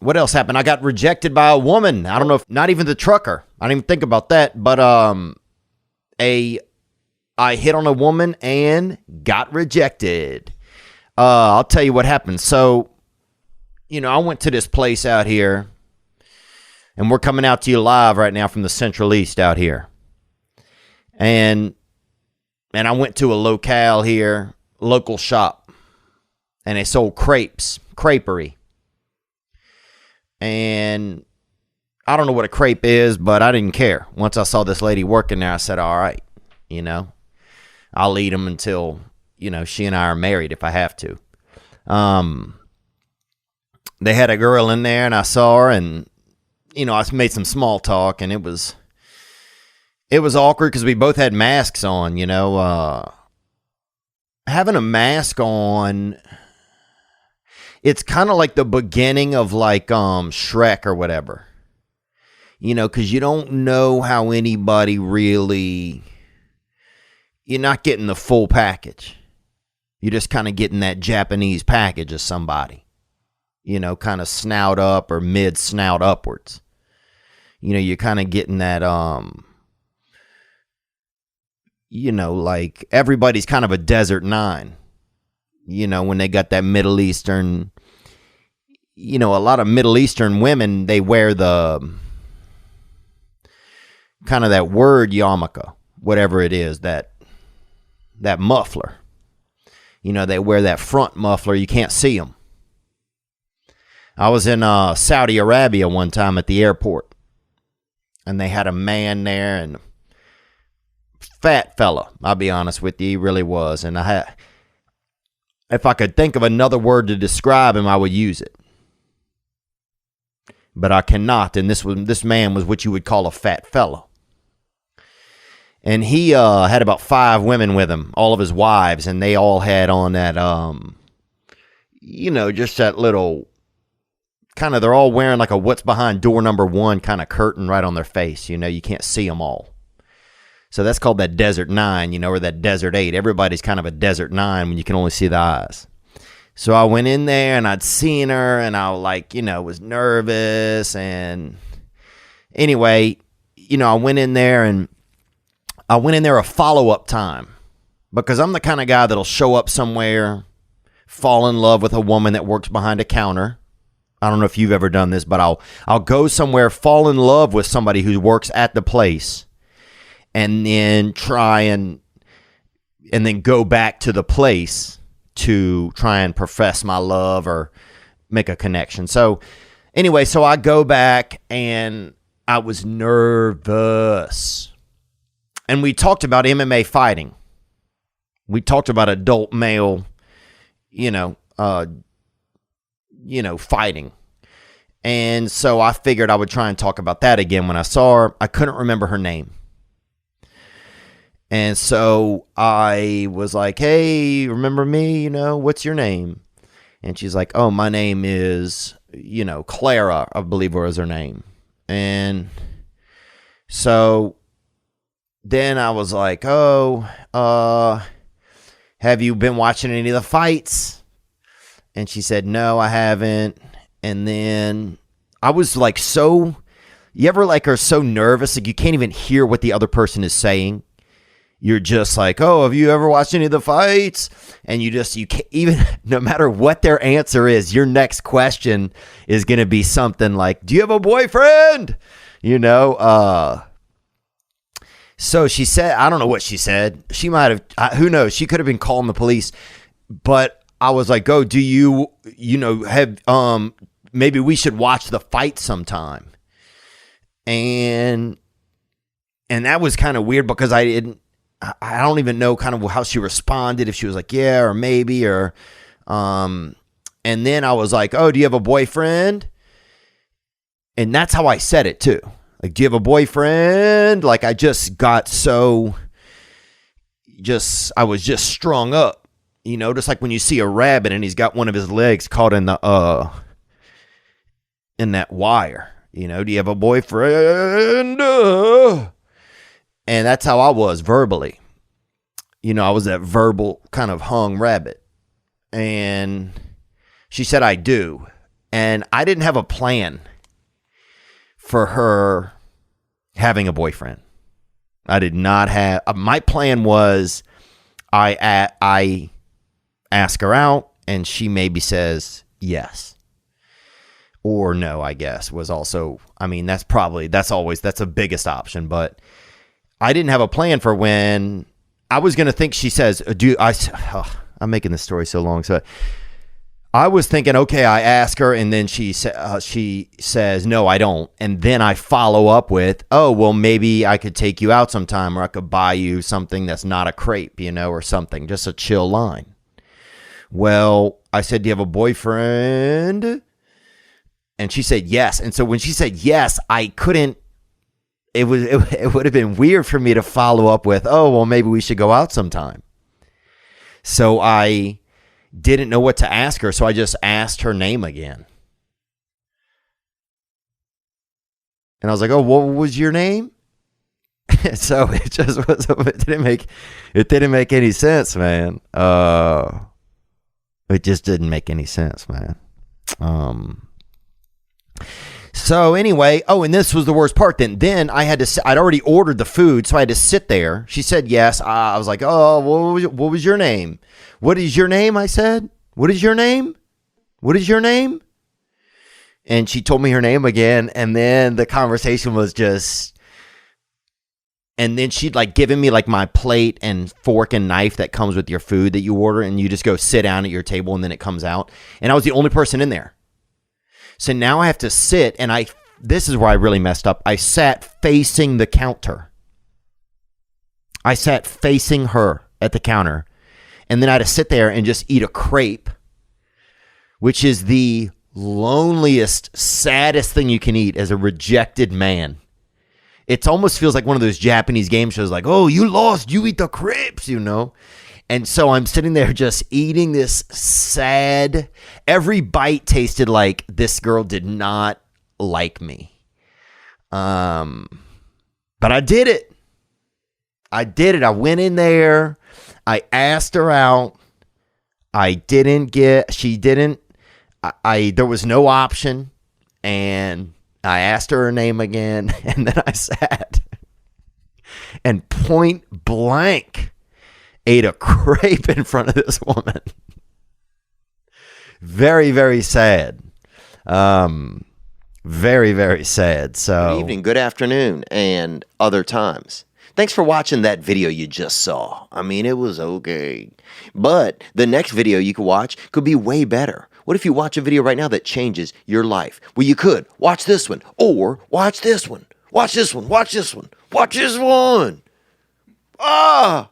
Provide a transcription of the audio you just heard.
what else happened? I got rejected by a woman. I don't know if, not even the trucker. I didn't even think about that. But I hit on a woman and got rejected. I'll tell you what happened. So, I went to this place out here, and we're coming out to you live right now from the Central East out here. And I went to a locale here, local shop, and they sold crepes, creperie. And I don't know what a crepe is, but I didn't care. Once I saw this lady working there, I said, all right, I'll eat them until, she and I are married if I have to. They had a girl in there, and I saw her, and, I made some small talk, and it was awkward because we both had masks on, having a mask on, it's kind of like the beginning of like Shrek or whatever, because you don't know how anybody really, you're not getting the full package. You're just kind of getting that Japanese package of somebody, kind of snout up or mid snout upwards. You're kind of getting that, like everybody's kind of a desert nine, when they got that Middle Eastern, a lot of Middle Eastern women, they wear the kind of that word yarmulke, whatever it is, that muffler. They wear that front muffler. You can't see them. I was in Saudi Arabia one time at the airport, and they had a man there, and fat fella, I'll be honest with you, he really was. And if I could think of another word to describe him, I would use it. But I cannot, and this man was what you would call a fat fella. And he had about 5 women with him, all of his wives, and they all had on that, just that little, kind of, they're all wearing like a what's behind door number 1 kind of curtain right on their face. You can't see them all. So that's called that Desert 9, or that Desert 8. Everybody's kind of a Desert 9 when you can only see the eyes. So I went in there, and I'd seen her, and I was nervous. And anyway, I went in there a follow-up time, because I'm the kind of guy that'll show up somewhere, fall in love with a woman that works behind a counter. I don't know if you've ever done this, but I'll go somewhere, fall in love with somebody who works at the place, and then try and then go back to the place to try and profess my love or make a connection. So anyway, so I go back, and I was nervous. And we talked about MMA fighting. We talked about adult male, fighting. And so I figured I would try and talk about that again when I saw her. I couldn't remember her name. And so I was like, hey, remember me? What's your name? And she's like, oh, my name is, Clara, I believe was her name. And so then I was like, oh, have you been watching any of the fights? And she said, no, I haven't. And then I was like, you ever are so nervous, like you can't even hear what the other person is saying? You're just like, oh, have you ever watched any of the fights? And you can't even, no matter what their answer is, your next question is going to be something like, do you have a boyfriend? So she said, I don't know what she said. She might have, who knows? She could have been calling the police. But I was like, oh, do you, have, maybe we should watch the fight sometime. And that was kind of weird because I don't even know kind of how she responded, if she was like, yeah, or maybe, or, and then I was like, oh, do you have a boyfriend? And that's how I said it too. Like, do you have a boyfriend? Like, I just got I was just strung up, just like when you see a rabbit and he's got one of his legs caught in the, in that wire, do you have a boyfriend? And that's how I was verbally. I was that verbal kind of hung rabbit. And she said, I do. And I didn't have a plan for her having a boyfriend. I did not have. My plan was I ask her out and she maybe says yes or no, I guess was also, I mean, that's the biggest option, but I didn't have a plan for when I was going to think she says, I'm making this story so long. So I was thinking, okay, I ask her and then she says, no, I don't. And then I follow up with, oh, well, maybe I could take you out sometime or I could buy you something that's not a crepe, or something, just a chill line. Well, I said, do you have a boyfriend? And she said yes. And so when she said yes, I couldn't, it would have been weird for me to follow up with, oh, well, maybe we should go out sometime. So I didn't know what to ask her, so I just asked her name again. And I was like, oh, what was your name? So it just was, it didn't make any sense, man. It just didn't make any sense, man. So anyway, and this was the worst part. Then I'd already ordered the food, so I had to sit there. She said yes. I was like, oh, what was your name? What is your name? I said, what is your name? What is your name? And she told me her name again, and then the conversation was just, and then she'd given me my plate and fork and knife that comes with your food that you order, and you just go sit down at your table, and then it comes out. And I was the only person in there. So now I have to sit, and this is where I really messed up. I sat facing the counter. I sat facing her at the counter. And then I had to sit there and just eat a crepe, which is the loneliest, saddest thing you can eat as a rejected man. It almost feels like one of those Japanese game shows, oh, you lost, you eat the crepes, And so I'm sitting there just eating this sad, every bite tasted like this girl did not like me. But I did it. I went in there. I asked her out. There was no option. And I asked her name again. And then I sat and point blank ate a crepe in front of this woman. Very, very sad. Very, very sad. So good evening, good afternoon, and other times. Thanks for watching that video you just saw. I mean, it was okay. But the next video you could watch could be way better. What if you watch a video right now that changes your life? Well, you could watch this one, or watch this one. Watch this one, watch this one, watch this one. Ah!